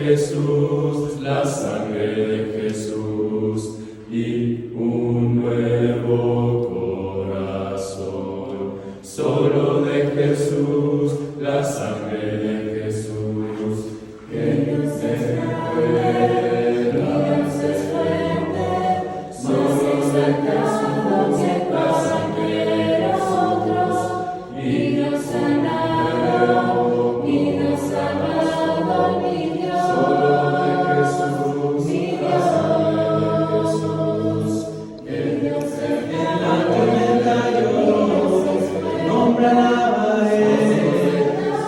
Jesús, la sangre de Jesús y un nuevo corazón. Solo de Jesús, la sangre de Jesús, que nos recuerda, nos esfuerza. Solo de Jesús, la sangre de nosotros, y nos sanará, y nos salvará, mi Dios. Solo de Jesús, mi Dios, que Dios en la tormenta yo nombra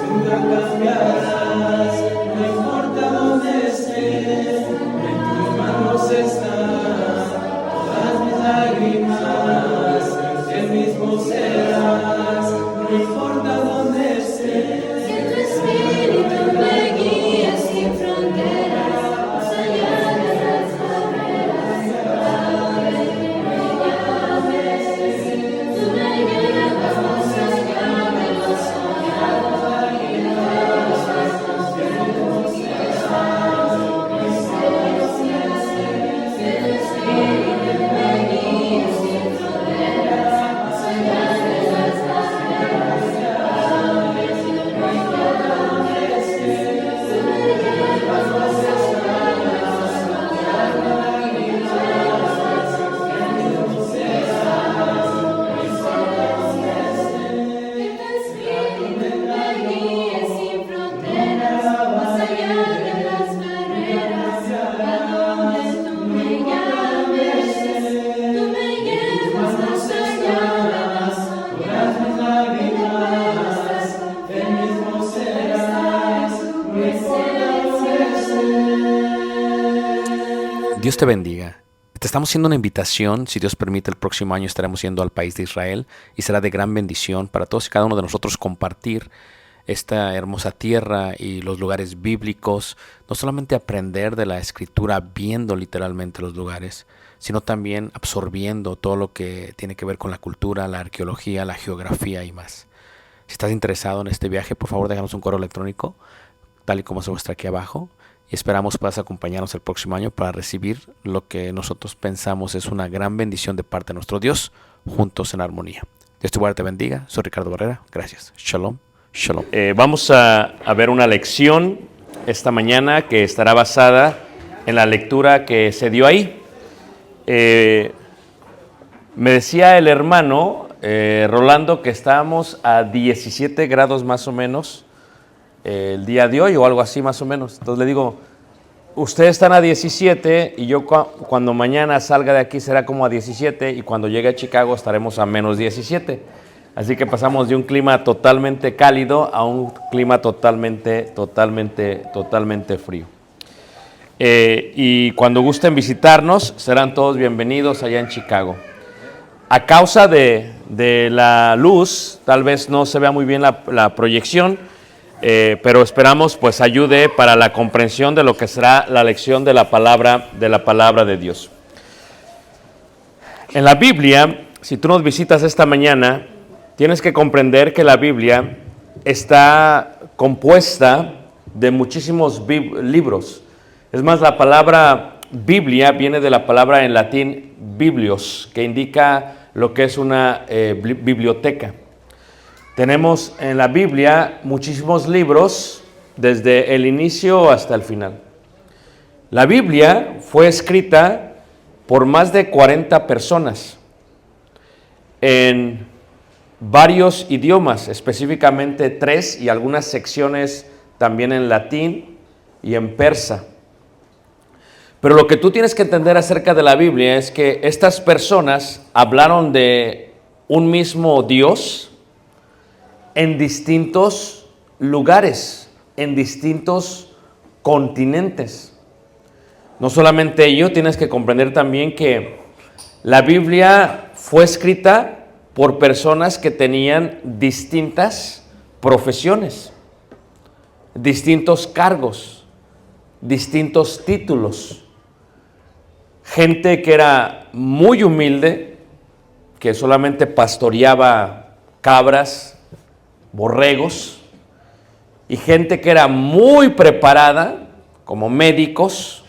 nunca cambiarás, no importa dónde estés, en tus manos están todas mis lágrimas, el mismo serás, no importa dónde estés. Que tu espíritu me guíe sin fronteras, más allá de las barreras, ahora que me llames, tú me llevas más allá de lo soñado, y de los pasos que hemos llevado, mis gracias. Que tu espíritu me guíe sin fronteras, más allá de las barreras, ahora que me llames, tú me llevas más allá de lo soñado, y de los pasos que hemos llevado, mis gracias. Que tu espíritu me guíe sin fronteras, más allá de las barreras, a donde tú me llames, tú me llevas más allá de las soñadas, y de las El mismo serás, no Dios te bendiga. Te estamos haciendo una invitación. Si Dios permite, el próximo año estaremos yendo al país de Israel y será de gran bendición para todos y cada uno de nosotros compartir esta hermosa tierra y los lugares bíblicos. No solamente aprender de la Escritura viendo literalmente los lugares, sino también absorbiendo todo lo que tiene que ver con la cultura, la arqueología, la geografía y más. Si estás interesado en este viaje, por favor déjanos un correo electrónico, tal y como se muestra aquí abajo. Y esperamos puedas acompañarnos el próximo año para recibir lo que nosotros pensamos es una gran bendición de parte de nuestro Dios, juntos en armonía. Dios te guarde, te bendiga. Soy Ricardo Barrera. Gracias. Shalom. Shalom. Vamos a ver una lección esta mañana que estará basada en la lectura que se dio ahí. Me decía el hermano Rolando que estábamos a 17 grados más o menos el día de hoy o algo así más o menos. Entonces le digo, ustedes están a 17 y yo cuando mañana salga de aquí será como a 17 y cuando llegue a Chicago estaremos a menos 17. Así que pasamos de un clima totalmente cálido a un clima totalmente frío. Y cuando gusten visitarnos, serán todos bienvenidos allá en Chicago. A causa de la luz, tal vez no se vea muy bien la proyección, pero esperamos pues ayude para la comprensión de lo que será la lección de la palabra de Dios. En la Biblia, si tú nos visitas esta mañana, tienes que comprender que la Biblia está compuesta de muchísimos libros. Es más, la palabra Biblia viene de la palabra en latín biblios, que indica lo que es una biblioteca. Tenemos en la Biblia muchísimos libros desde el inicio hasta el final. La Biblia fue escrita por más de 40 personas en varios idiomas, específicamente 3 y algunas secciones también en latín y en persa. Pero lo que tú tienes que entender acerca de la Biblia es que estas personas hablaron de un mismo Dios en distintos lugares, en distintos continentes. No solamente ello, tienes que comprender también que la Biblia fue escrita por personas que tenían distintas profesiones, distintos cargos, distintos títulos. Gente que era muy humilde, que solamente pastoreaba cabras, borregos, y gente que era muy preparada, como médicos,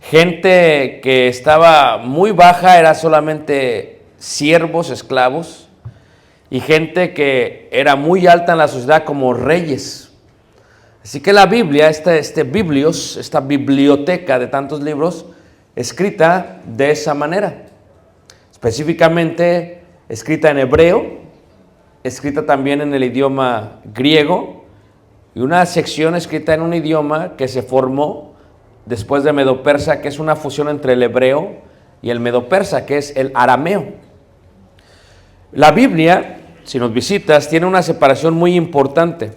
gente que estaba muy baja, era solamente siervos, esclavos, y gente que era muy alta en la sociedad como reyes. Así que la Biblia, Biblios, esta biblioteca de tantos libros, escrita de esa manera, específicamente escrita en hebreo, escrita también en el idioma griego, y una sección escrita en un idioma que se formó después de medo-persa, que es una fusión entre el hebreo y el medo-persa, que es el arameo. La Biblia, si nos visitas, tiene una separación muy importante.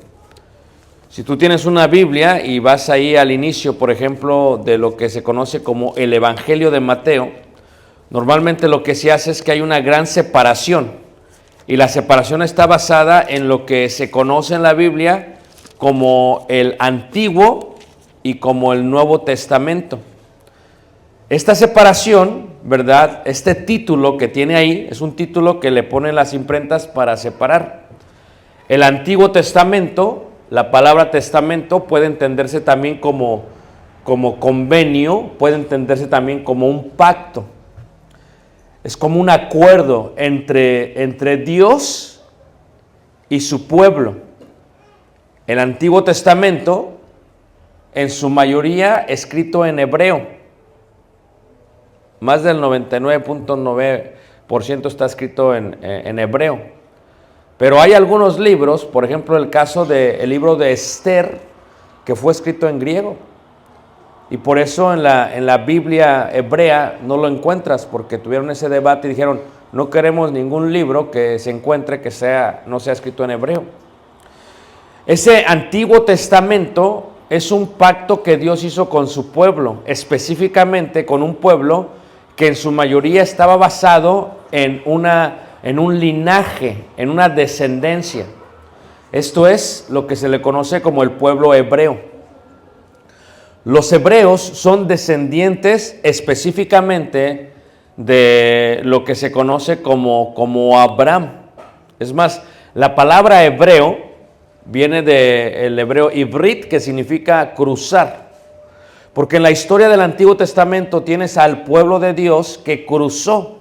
Si tú tienes una Biblia y vas ahí al inicio, por ejemplo, de lo que se conoce como el Evangelio de Mateo, normalmente lo que se hace es que hay una gran separación, y la separación está basada en lo que se conoce en la Biblia como el Antiguo y como el Nuevo Testamento. Esta separación, ¿verdad? Este título que tiene ahí es un título que le ponen las imprentas para separar. El Antiguo Testamento, la palabra testamento puede entenderse también como convenio, puede entenderse también como un pacto. Es como un acuerdo entre Dios y su pueblo. El Antiguo Testamento, en su mayoría, escrito en hebreo. Más del 99.9% está escrito en hebreo. Pero hay algunos libros, por ejemplo, el caso del libro de Esther, que fue escrito en griego. Y por eso en la Biblia hebrea no lo encuentras, porque tuvieron ese debate y dijeron, no queremos ningún libro que se encuentre que no sea escrito en hebreo. Ese Antiguo Testamento es un pacto que Dios hizo con su pueblo, específicamente con un pueblo que en su mayoría estaba basado en un linaje, en una descendencia. Esto es lo que se le conoce como el pueblo hebreo. Los hebreos son descendientes específicamente de lo que se conoce como Abraham. Es más, la palabra hebreo viene del hebreo ibrit, que significa cruzar. Porque en la historia del Antiguo Testamento tienes al pueblo de Dios que cruzó.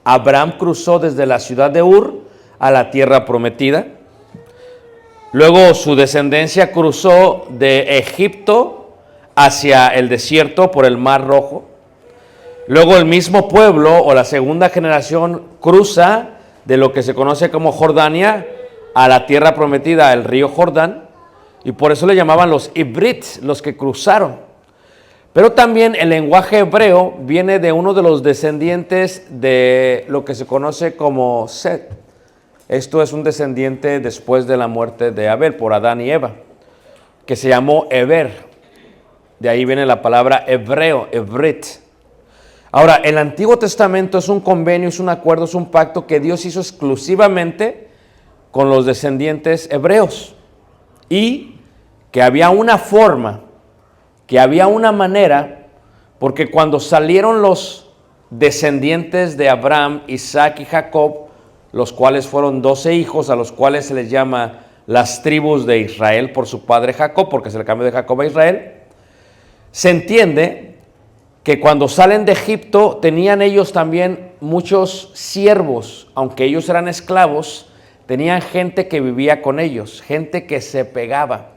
Abraham cruzó desde la ciudad de Ur a la tierra prometida. Luego su descendencia cruzó de Egipto hacia el desierto por el Mar Rojo. Luego el mismo pueblo o la segunda generación cruza de lo que se conoce como Jordania a la tierra prometida, el río Jordán, y por eso le llamaban los Ibrit, los que cruzaron. Pero también el lenguaje hebreo viene de uno de los descendientes de lo que se conoce como Set. Esto es un descendiente después de la muerte de Abel por Adán y Eva, que se llamó Eber. De ahí viene la palabra hebreo, Ibrit. Ahora, el Antiguo Testamento es un convenio, es un acuerdo, es un pacto que Dios hizo exclusivamente con los descendientes hebreos. Y que había una forma, que había una manera, porque cuando salieron los descendientes de Abraham, Isaac y Jacob, los cuales fueron 12 hijos, a los cuales se les llama las tribus de Israel por su padre Jacob, porque se le cambió de Jacob a Israel. Se entiende que cuando salen de Egipto tenían ellos también muchos siervos, aunque ellos eran esclavos, tenían gente que vivía con ellos, gente que se pegaba.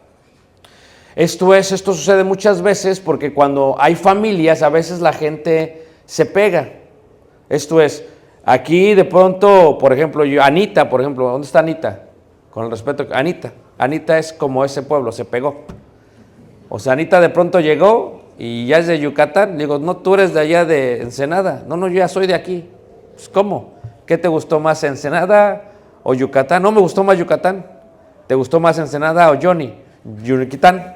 Esto sucede muchas veces porque cuando hay familias, a veces la gente se pega. Esto es, aquí de pronto, por ejemplo, Anita, por ejemplo, ¿dónde está Anita? Con el respeto, Anita es como ese pueblo, se pegó. O sea, Anita de pronto llegó y ya es de Yucatán. Le digo, no, tú eres de allá de Ensenada. No, yo ya soy de aquí. Pues, ¿cómo? ¿Qué te gustó más, Ensenada o Yucatán? No, me gustó más Yucatán. ¿Te gustó más Ensenada o Yucatán?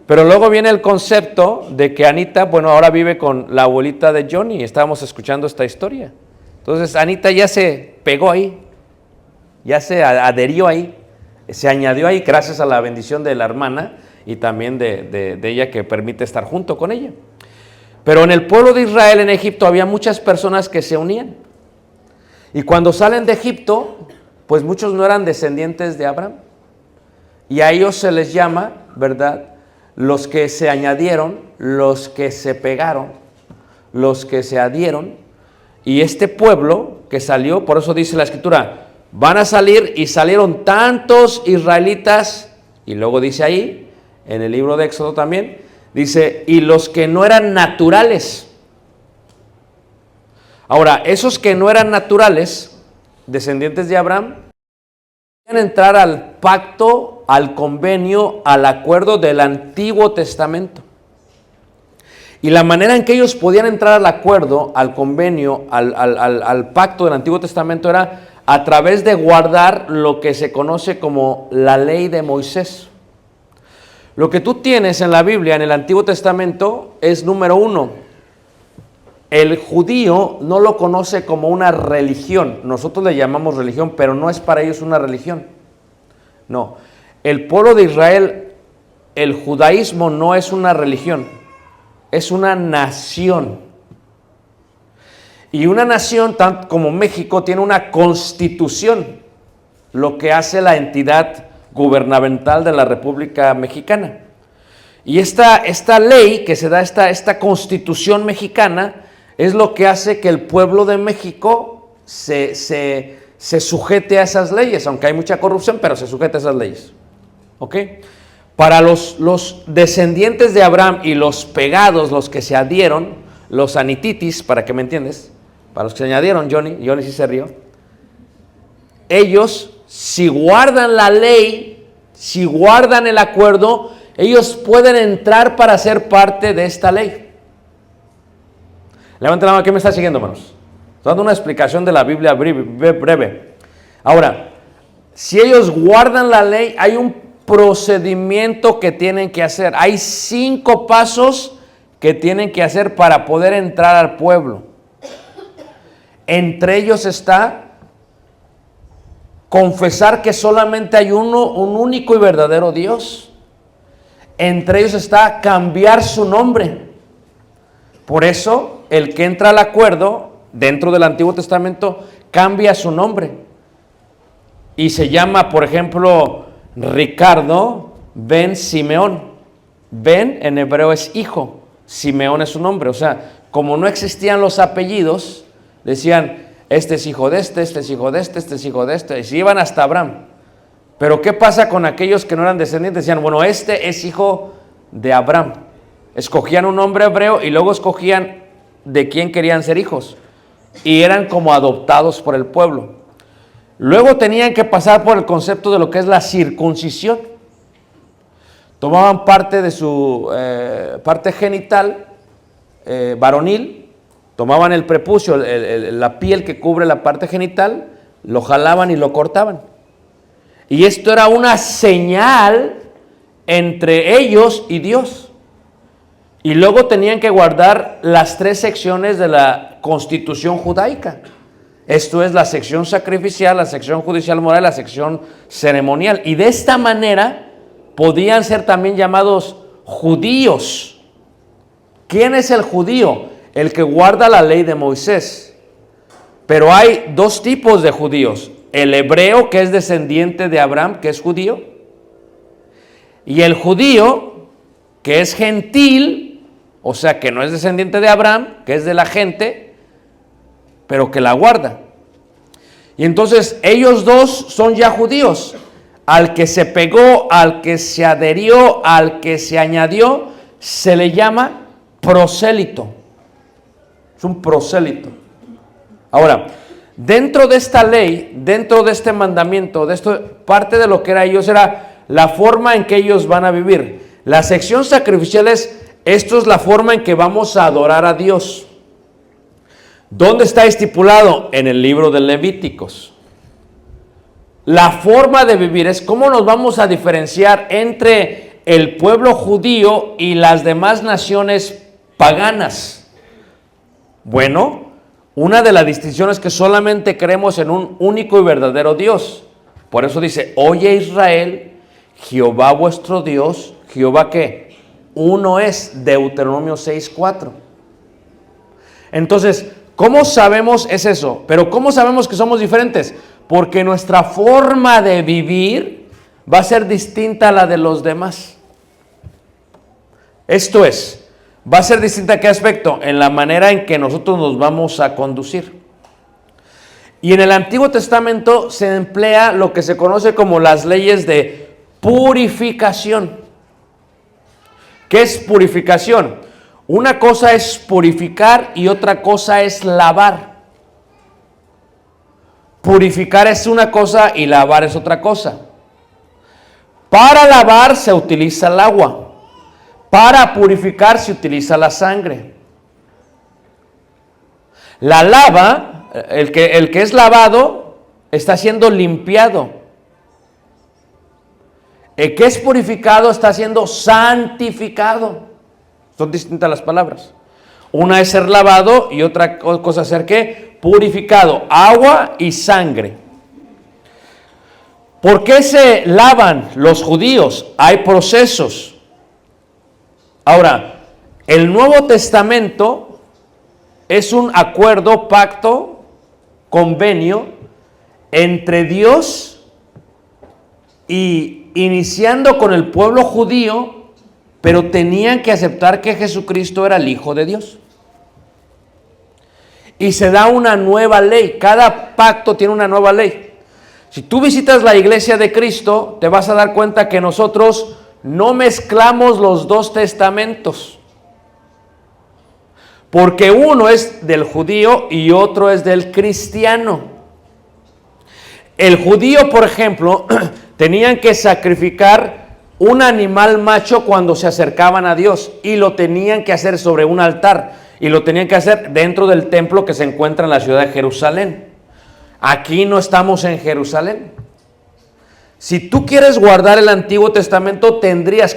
Pero luego viene el concepto de que Anita, bueno, ahora vive con la abuelita de Johnny. Estábamos escuchando esta historia. Entonces, Anita ya se pegó ahí. Ya se adherió ahí. Se añadió ahí gracias a la bendición de la hermana y también de ella que permite estar junto con ella. Pero en el pueblo de Israel, en Egipto, había muchas personas que se unían. Y cuando salen de Egipto, pues muchos no eran descendientes de Abraham. y a ellos se les llama, ¿verdad?, los que se añadieron, los que se pegaron, los que se adhieron. Y este pueblo que salió, por eso dice la Escritura, van a salir y salieron tantos israelitas, y luego dice ahí, en el libro de Éxodo también, dice, y los que no eran naturales. Ahora, esos que no eran naturales, descendientes de Abraham, podían entrar al pacto, al convenio, al acuerdo del Antiguo Testamento. Y la manera en que ellos podían entrar al acuerdo, al convenio, al pacto del Antiguo Testamento era a través de guardar lo que se conoce como la ley de Moisés. Lo que tú tienes en la Biblia, en el Antiguo Testamento, es número uno. El judío no lo conoce como una religión. Nosotros le llamamos religión, pero no es para ellos una religión. No. El pueblo de Israel, el judaísmo no es una religión, es una nación. Y una nación, tanto como México, tiene una constitución, lo que hace la entidad gubernamental de la República Mexicana. Y esta ley que se da, esta constitución mexicana, es lo que hace que el pueblo de México se sujete a esas leyes, aunque hay mucha corrupción, pero se sujeta a esas leyes. ¿Ok? Para los descendientes de Abraham y los pegados, los que se adhieron, los anititis, para que me entiendes, para los que se añadieron, Johnny sí se rió, ellos, si guardan la ley, si guardan el acuerdo, ellos pueden entrar para ser parte de esta ley. Levanten la mano, ¿qué me está siguiendo, hermanos? Estoy dando una explicación de la Biblia breve. Ahora, si ellos guardan la ley, hay un procedimiento que tienen que hacer. Hay 5 pasos que tienen que hacer para poder entrar al pueblo. Entre ellos está confesar que solamente hay un único y verdadero Dios. Entre ellos está cambiar su nombre. Por eso, el que entra al acuerdo dentro del Antiguo Testamento cambia su nombre. Y se llama, por ejemplo, Ricardo ben Simeón. Ben en hebreo es hijo, Simeón es su nombre. O sea, como no existían los apellidos, decían, este es hijo de este es hijo de este es hijo de este. Y se iban hasta Abraham. Pero ¿qué pasa con aquellos que no eran descendientes? Decían, bueno, este es hijo de Abraham. Escogían un nombre hebreo y luego escogían de quién querían ser hijos. Y eran como adoptados por el pueblo. Luego tenían que pasar por el concepto de lo que es la circuncisión. Tomaban parte de su parte genital varonil, tomaban el prepucio, la piel que cubre la parte genital, lo jalaban y lo cortaban. Y esto era una señal entre ellos y Dios. Y luego tenían que guardar las 3 secciones de la constitución judaica. Esto es la sección sacrificial, la sección judicial moral, la sección ceremonial. Y de esta manera podían ser también llamados judíos. ¿Quién es el judío? El que guarda la ley de Moisés. Pero hay 2 tipos de judíos. El hebreo, que es descendiente de Abraham, que es judío. Y el judío, que es gentil, o sea, que no es descendiente de Abraham, que es de la gente, pero que la guarda. Y entonces ellos 2 son ya judíos. Al que se pegó, al que se adherió, al que se añadió, se le llama prosélito. Es un prosélito. Ahora, dentro de esta ley, dentro de este mandamiento, de esto, parte de lo que era ellos era la forma en que ellos van a vivir. La sección sacrificial es, esto es la forma en que vamos a adorar a Dios. ¿Dónde está estipulado? En el libro de Levíticos. La forma de vivir es cómo nos vamos a diferenciar entre el pueblo judío y las demás naciones paganas. Bueno, una de las distinciones es que solamente creemos en un único y verdadero Dios. Por eso dice, oye Israel, Jehová vuestro Dios, Jehová ¿qué? Uno es, Deuteronomio 6:4. Entonces, ¿cómo sabemos es eso? Pero ¿cómo sabemos que somos diferentes? Porque nuestra forma de vivir va a ser distinta a la de los demás. Esto es, va a ser distinta ¿a qué aspecto? En la manera en que nosotros nos vamos a conducir. Y en el Antiguo Testamento se emplea lo que se conoce como las leyes de purificación. ¿Qué es purificación? Una cosa es purificar y otra cosa es lavar. Purificar es una cosa y lavar es otra cosa. Para lavar se utiliza el agua. Para purificar se utiliza la sangre. La lava, el que es lavado, está siendo limpiado. El que es purificado está siendo santificado. Son distintas las palabras. Una es ser lavado y otra cosa es ser ¿qué? Purificado. Agua y sangre. ¿Por qué se lavan los judíos? Hay procesos. Ahora, el Nuevo Testamento es un acuerdo, pacto, convenio entre Dios y iniciando con el pueblo judío, pero tenían que aceptar que Jesucristo era el Hijo de Dios. Y se da una nueva ley. Cada pacto tiene una nueva ley. Si tú visitas la iglesia de Cristo, te vas a dar cuenta que nosotros no mezclamos los dos testamentos. Porque uno es del judío y otro es del cristiano. El judío, por ejemplo, tenían que sacrificar un animal macho cuando se acercaban a Dios y lo tenían que hacer sobre un altar y lo tenían que hacer dentro del templo que se encuentra en la ciudad de Jerusalén. Aquí no estamos en Jerusalén. Si tú quieres guardar el Antiguo Testamento, tendrías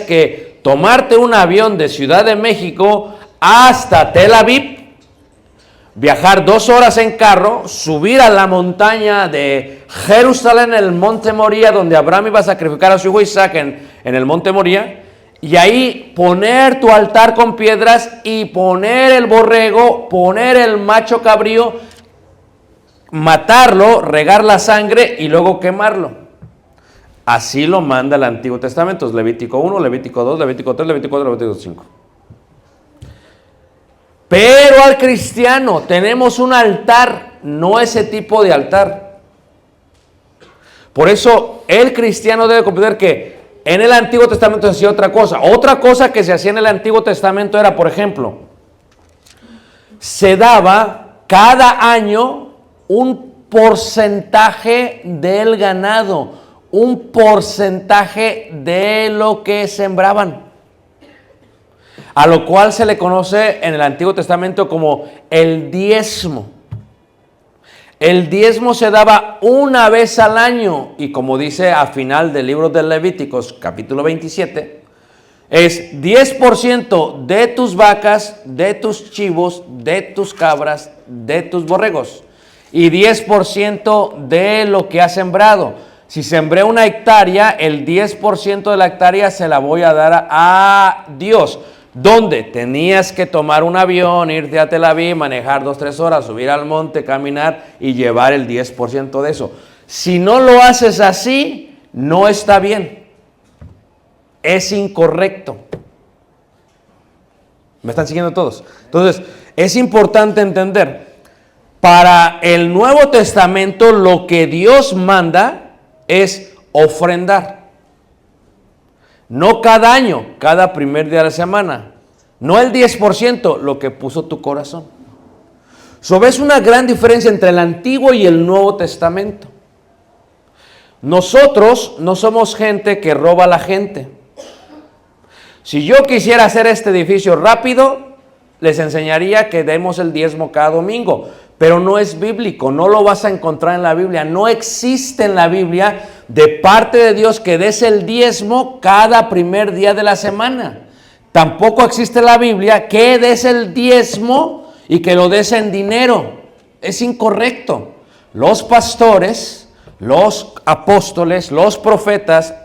que tomarte un avión de Ciudad de México hasta Tel Aviv, viajar 2 horas en carro, subir a la montaña de Jerusalén, el monte Moría, donde Abraham iba a sacrificar a su hijo Isaac en el monte Moría, y ahí poner tu altar con piedras y poner el borrego, poner el macho cabrío, matarlo, regar la sangre y luego quemarlo. Así lo manda el Antiguo Testamento, es Levítico 1, Levítico 2, Levítico 3, Levítico 4, Levítico 5. Pero al cristiano tenemos un altar, no ese tipo de altar. Por eso el cristiano debe comprender que en el Antiguo Testamento se hacía otra cosa. Otra cosa que se hacía en el Antiguo Testamento era, por ejemplo, se daba cada año un porcentaje del ganado, un porcentaje de lo que sembraban, a lo cual se le conoce en el Antiguo Testamento como el diezmo. El diezmo se daba una vez al año y como dice a final del libro de Levíticos, capítulo 27, es 10% de tus vacas, de tus chivos, de tus cabras, de tus borregos y 10% de lo que has sembrado. Si sembré 1 hectárea, el 10% de la hectárea se la voy a dar a Dios. ¿Dónde? Tenías que tomar un avión, irte a Tel Aviv, manejar 2-3 horas, subir al monte, caminar y llevar el 10% de eso. Si no lo haces así, no está bien. Es incorrecto. ¿Me están siguiendo todos? Entonces, es importante entender, para el Nuevo Testamento lo que Dios manda es ofrendar. No cada año, cada primer día de la semana. No el 10%, lo que puso tu corazón. ¿Ves una gran diferencia entre el Antiguo y el Nuevo Testamento? Nosotros no somos gente que roba a la gente. Si yo quisiera hacer este edificio rápido, les enseñaría que demos el diezmo cada domingo. Pero no es bíblico, no lo vas a encontrar en la Biblia. No existe en la Biblia de parte de Dios que des el diezmo cada primer día de la semana. Tampoco existe en la Biblia que des el diezmo y que lo des en dinero. Es incorrecto. Los pastores, los apóstoles, los profetas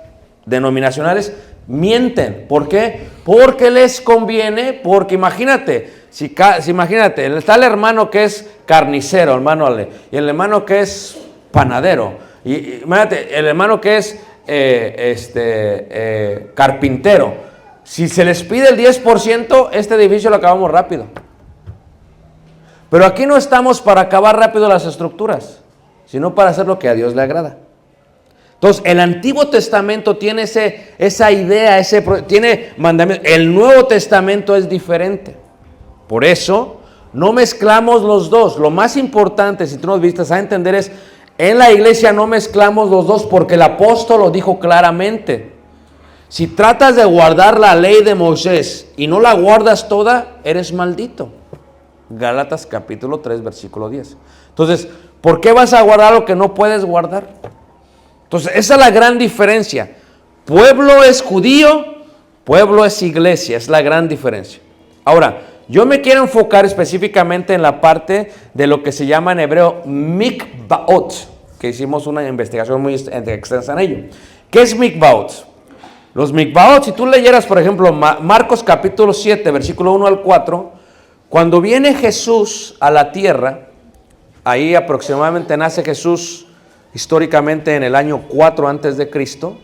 denominacionales mienten. ¿Por qué? Porque les conviene, porque imagínate, imagínate, está el hermano que es carnicero, hermano Ale, y el hermano que es panadero, Y imagínate, el hermano que es carpintero, si se les pide el 10%, este edificio lo acabamos rápido. Pero aquí no estamos para acabar rápido las estructuras, sino para hacer lo que a Dios le agrada. Entonces, el Antiguo Testamento tiene esa idea, tiene mandamientos. El Nuevo Testamento es diferente. Por eso, no mezclamos los dos. Lo más importante, si tú nos vistas a entender, es en la iglesia no mezclamos los dos, porque el apóstol lo dijo claramente. Si tratas de guardar la ley de Moisés y no la guardas toda, eres maldito. Gálatas capítulo 3, versículo 10. Entonces, ¿por qué vas a guardar lo que no puedes guardar? Entonces, esa es la gran diferencia. Pueblo es judío, pueblo es iglesia, es la gran diferencia. Ahora, yo me quiero enfocar específicamente en la parte de lo que se llama en hebreo mikvaot, que hicimos una investigación muy extensa en ello. ¿Qué es mikvaot? Los mikvaot, si tú leyeras, por ejemplo, Marcos capítulo 7, versículo 1 al 4, cuando viene Jesús a la tierra, ahí aproximadamente nace Jesús históricamente en el año 4 antes de Cristo.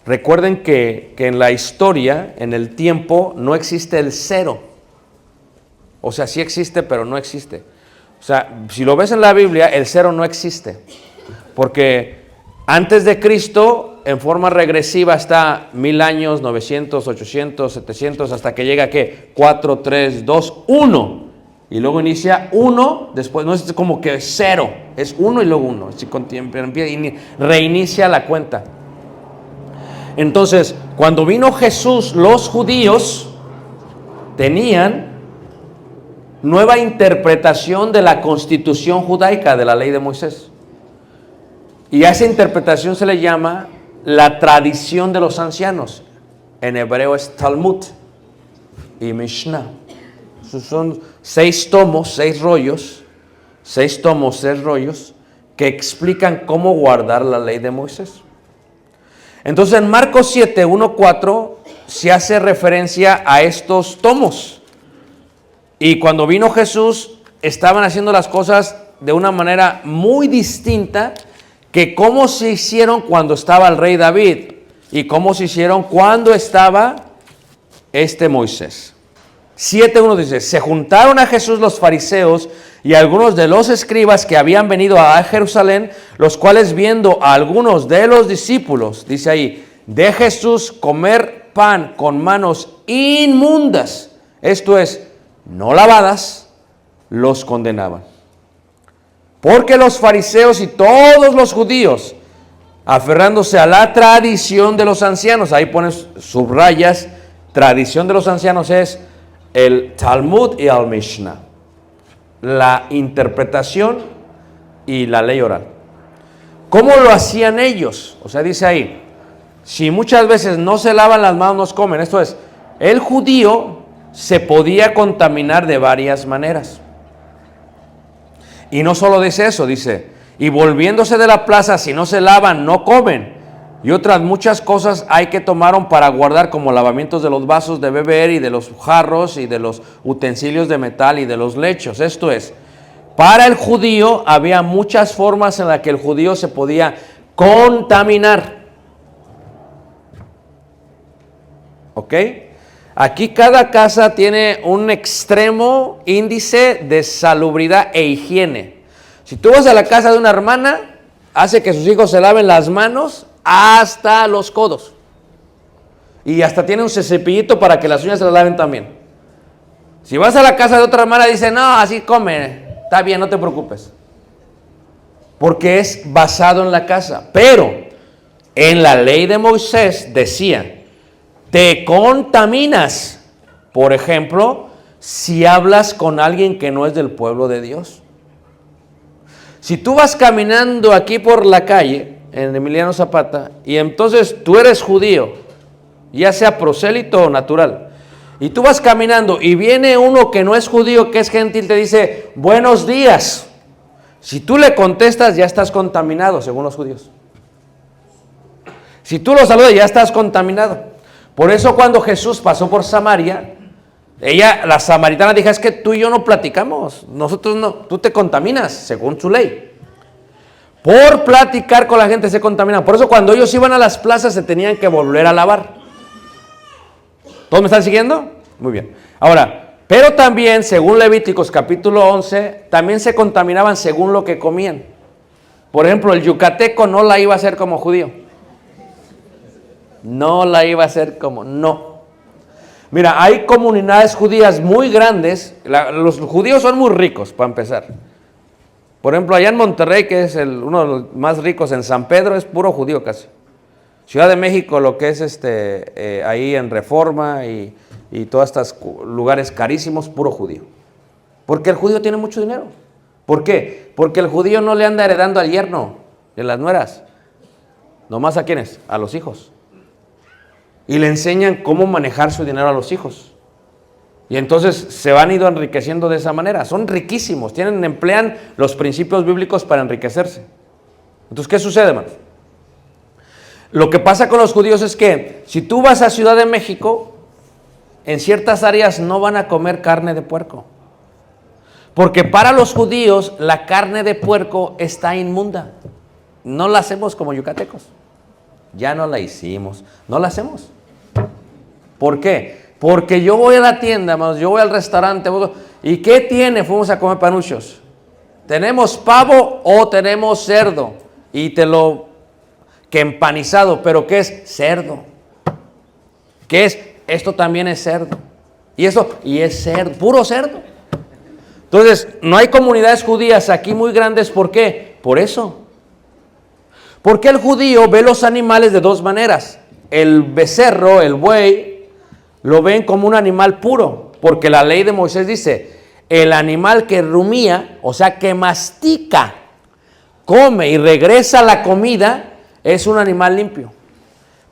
Recuerden que en la historia, en el tiempo, no existe el cero. O sea, sí existe, pero no existe. O sea, si lo ves en la Biblia, el cero no existe. Porque antes de Cristo, en forma regresiva, está 1000 años, 900, 800, 700, hasta que llega, ¿qué? 4, 3, 2, 1. Y luego inicia 1, después no es como que 0, es 1 y luego 1. Reinicia la cuenta. Entonces, cuando vino Jesús, los judíos tenían nueva interpretación de la constitución judaica, de la ley de Moisés. Y a esa interpretación se le llama la tradición de los ancianos. En hebreo es Talmud y Mishnah. Son 6 tomos, 6 rollos, 6 tomos, 6 rollos, que explican cómo guardar la ley de Moisés. Entonces en Marcos 7, 1, 4 se hace referencia a estos tomos. Y cuando vino Jesús, estaban haciendo las cosas de una manera muy distinta que cómo se hicieron cuando estaba el rey David y cómo se hicieron cuando estaba Moisés. 7.1 dice, se juntaron a Jesús los fariseos y algunos de los escribas que habían venido a Jerusalén, los cuales viendo a algunos de los discípulos, dice ahí, de Jesús comer pan con manos inmundas, esto es, no lavadas, los condenaban. Porque los fariseos y todos los judíos, aferrándose a la tradición de los ancianos, ahí pones subrayas, tradición de los ancianos es el Talmud y el Mishnah, la interpretación y la ley oral. ¿Cómo lo hacían ellos? O sea, dice ahí, si muchas veces no se lavan las manos, no comen. Esto es, el judío se podía contaminar de varias maneras. Y no solo dice eso, dice, y volviéndose de la plaza, si no se lavan, no comen. Y otras muchas cosas hay que tomaron para guardar, como lavamientos de los vasos de beber y de los jarros y de los utensilios de metal y de los lechos. Esto es, para el judío había muchas formas en las que el judío se podía contaminar. ¿Ok? Aquí cada casa tiene un extremo índice de salubridad e higiene. Si tú vas a la casa de una hermana, hace que sus hijos se laven las manos hasta los codos. Y hasta tiene un cepillito para que las uñas se las laven también. Si vas a la casa de otra hermana, dice, no, así come, está bien, no te preocupes. Porque es basado en la casa. Pero en la ley de Moisés decía, te contaminas, por ejemplo, si hablas con alguien que no es del pueblo de Dios. Si tú vas caminando aquí por la calle, en Emiliano Zapata, y entonces tú eres judío, ya sea prosélito o natural, y tú vas caminando y viene uno que no es judío, que es gentil, te dice, buenos días. Si tú le contestas, ya estás contaminado, según los judíos. Si tú lo saludas, ya estás contaminado. Por eso cuando Jesús pasó por Samaria, la samaritana dijo, es que tú y yo no platicamos, nosotros no, tú te contaminas, según su ley. Por platicar con la gente se contaminaban. Por eso cuando ellos iban a las plazas se tenían que volver a lavar. ¿Todos me están siguiendo? Muy bien. Ahora, pero también, según Levíticos capítulo 11, también se contaminaban según lo que comían. Por ejemplo, el yucateco no la iba a hacer como judío. No la iba a hacer como, no. Mira, hay comunidades judías muy grandes. Los judíos son muy ricos, para empezar. Por ejemplo, allá en Monterrey, que es uno de los más ricos, en San Pedro, es puro judío casi. Ciudad de México, lo que es ahí en Reforma y todos estos lugares carísimos, puro judío. Porque el judío tiene mucho dinero. ¿Por qué? Porque el judío no le anda heredando al yerno de las nueras. ¿Nomás a quiénes? A los hijos. Y le enseñan cómo manejar su dinero a los hijos. Y entonces se van ido enriqueciendo de esa manera. Son riquísimos, emplean los principios bíblicos para enriquecerse. Entonces, ¿qué sucede, hermano? Lo que pasa con los judíos es que si tú vas a Ciudad de México, en ciertas áreas no van a comer carne de puerco. Porque para los judíos la carne de puerco está inmunda. No la hacemos como yucatecos. Ya no la hicimos, no la hacemos. ¿Por qué? Porque yo voy a la tienda, hermanos, yo voy al restaurante, ¿y qué tiene? Fuimos a comer panuchos. ¿Tenemos pavo o tenemos cerdo? Y que empanizado, pero ¿qué es? Cerdo. ¿Qué es? Esto también es cerdo. Y es cerdo, puro cerdo. Entonces, no hay comunidades judías aquí muy grandes, ¿por qué? Por eso. Porque el judío ve los animales de dos maneras. El becerro, el buey, lo ven como un animal puro, porque la ley de Moisés dice, el animal que rumía, o sea, que mastica, come y regresa la comida, es un animal limpio.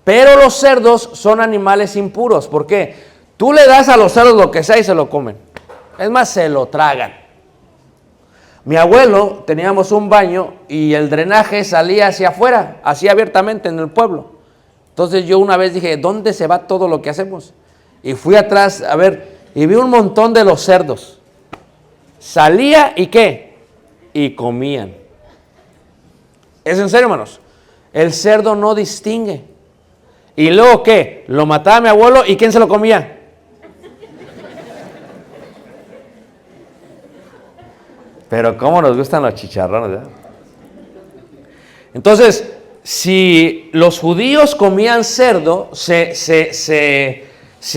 Pero los cerdos son animales impuros. ¿Por qué? Tú le das a los cerdos lo que sea y se lo comen. Es más, se lo tragan. Mi abuelo, teníamos un baño y el drenaje salía hacia afuera, así abiertamente en el pueblo. Entonces yo una vez dije, ¿dónde se va todo lo que hacemos? Y fui atrás a ver, y vi un montón de los cerdos. Salía y ¿qué? Y comían. ¿Es en serio, hermanos? El cerdo no distingue. ¿Y luego qué? Lo mataba mi abuelo y ¿quién se lo comía? Pero cómo nos gustan los chicharrones, ¿verdad? Entonces, si los judíos comían cerdo, se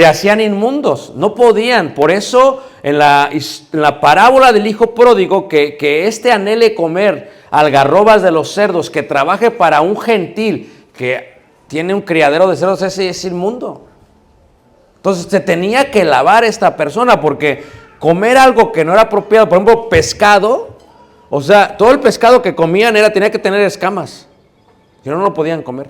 hacían inmundos, no podían. Por eso, en la parábola del hijo pródigo, que anhele comer algarrobas de los cerdos, que trabaje para un gentil que tiene un criadero de cerdos, ese es inmundo. Entonces, se tenía que lavar esta persona, porque comer algo que no era apropiado, por ejemplo, pescado, o sea, todo el pescado que comían tenía que tener escamas, si no, no lo podían comer.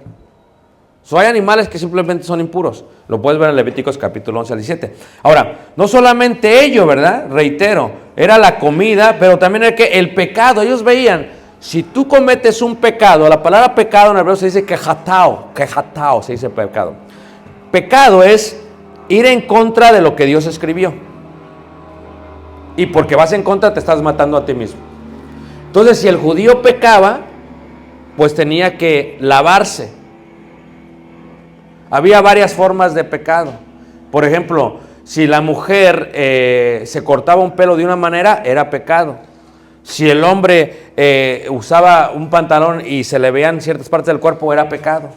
Hay animales que simplemente son impuros. Lo puedes ver en Levíticos capítulo 11 al 17. Ahora, no solamente ello, ¿verdad? Reitero, era la comida, pero también era que el pecado. Ellos veían, si tú cometes un pecado, la palabra pecado en hebreo se dice quejatao se dice pecado. Pecado es ir en contra de lo que Dios escribió. Y porque vas en contra te estás matando a ti mismo. Entonces, si el judío pecaba, pues tenía que lavarse. Había varias formas de pecado. Por ejemplo, si la mujer se cortaba un pelo de una manera, era pecado. Si el hombre usaba un pantalón y se le veían ciertas partes del cuerpo, era pecado.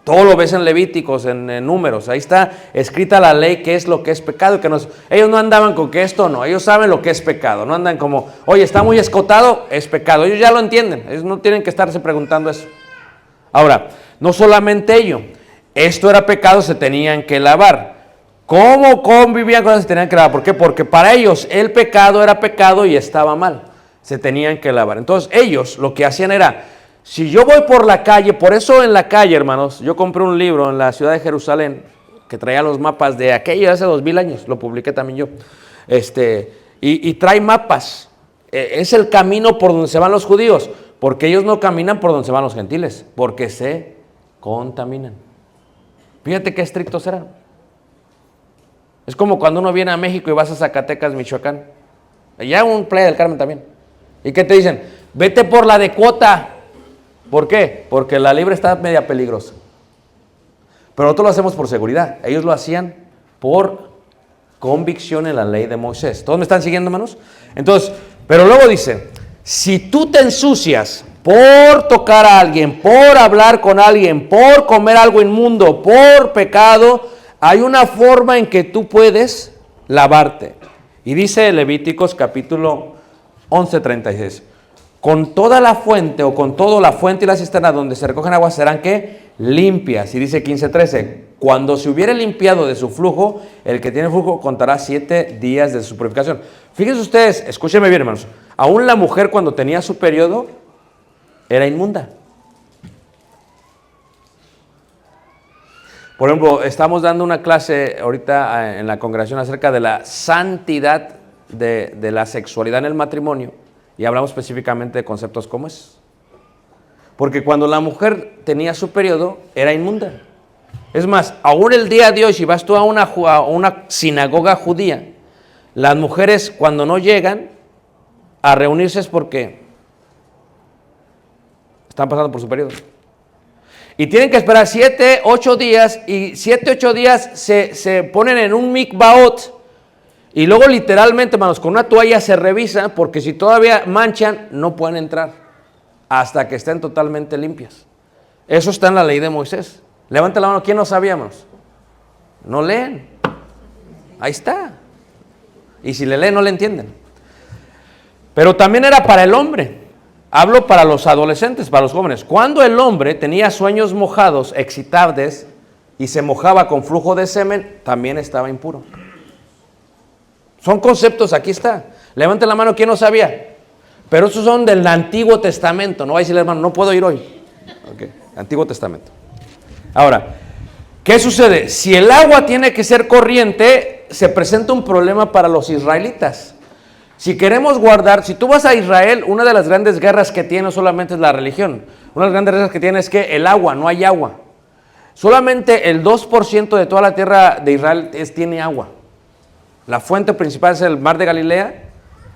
Todo lo ves en Levíticos, en Números. Ahí está escrita la ley, qué es lo que es pecado. Ellos no andaban con que esto no. Ellos saben lo que es pecado. No andan como, oye, está muy escotado, es pecado. Ellos ya lo entienden. Ellos no tienen que estarse preguntando eso. Ahora, no solamente ello. Esto era pecado, se tenían que lavar. ¿Cómo convivían con eso? Se tenían que lavar. ¿Por qué? Porque para ellos el pecado era pecado y estaba mal. Se tenían que lavar. Entonces ellos lo que hacían era, si yo voy por la calle, por eso en la calle, hermanos, yo compré un libro en la ciudad de Jerusalén que traía los mapas de aquello de hace 2000 años, lo publiqué también yo, y trae mapas. Es el camino por donde se van los judíos, porque ellos no caminan por donde se van los gentiles, porque se contaminan. Fíjate qué estrictos eran. Es como cuando uno viene a México y vas a Zacatecas, Michoacán, allá un Playa del Carmen también. ¿Y qué te dicen? vete por la de cuota. ¿Por qué? Porque la libre está media peligrosa. Pero nosotros lo hacemos por seguridad. Ellos lo hacían por convicción en la ley de Moisés. ¿Todos me están siguiendo, hermanos? Entonces, pero luego dice, si tú te ensucias por tocar a alguien, por hablar con alguien, por comer algo inmundo, por pecado, hay una forma en que tú puedes lavarte. Y dice Levíticos capítulo 11:36, con toda la fuente o con todo la fuente y la cisterna donde se recogen aguas serán ¿qué? Limpias. Y dice 15:13, cuando se hubiere limpiado de su flujo, el que tiene flujo contará 7 días de su purificación. Fíjense ustedes, escúchenme bien, hermanos, aún la mujer cuando tenía su periodo era inmunda. Por ejemplo, estamos dando una clase ahorita en la congregación acerca de la santidad de la sexualidad en el matrimonio y hablamos específicamente de conceptos como es. Porque cuando la mujer tenía su periodo, era inmunda. Es más, aún el día de hoy, si vas tú a una sinagoga judía, las mujeres cuando no llegan a reunirse es porque están pasando por su periodo. Y tienen que esperar 7, 8 días, y 7, 8 días se ponen en un mikvaot, y luego literalmente, hermanos, con una toalla se revisan, porque si todavía manchan, no pueden entrar, hasta que estén totalmente limpias. Eso está en la ley de Moisés. Levanta la mano, ¿quién no sabíamos? No leen. Ahí está. Y si le leen, no le entienden. Pero también era para el hombre. Hablo para los adolescentes, para los jóvenes. Cuando el hombre tenía sueños mojados, excitables, y se mojaba con flujo de semen, también estaba impuro. Son conceptos, aquí está. Levante la mano, ¿quién no sabía? Pero esos son del Antiguo Testamento. No va a decirle, hermano, no puedo ir hoy. Okay. Antiguo Testamento. Ahora, ¿qué sucede? Si el agua tiene que ser corriente, se presenta un problema para los israelitas. Si queremos guardar, si tú vas a Israel, una de las grandes guerras que tiene no solamente es la religión. Una de las grandes guerras que tiene es que el agua, no hay agua. Solamente el 2% de toda la tierra de Israel tiene agua. La fuente principal es el mar de Galilea.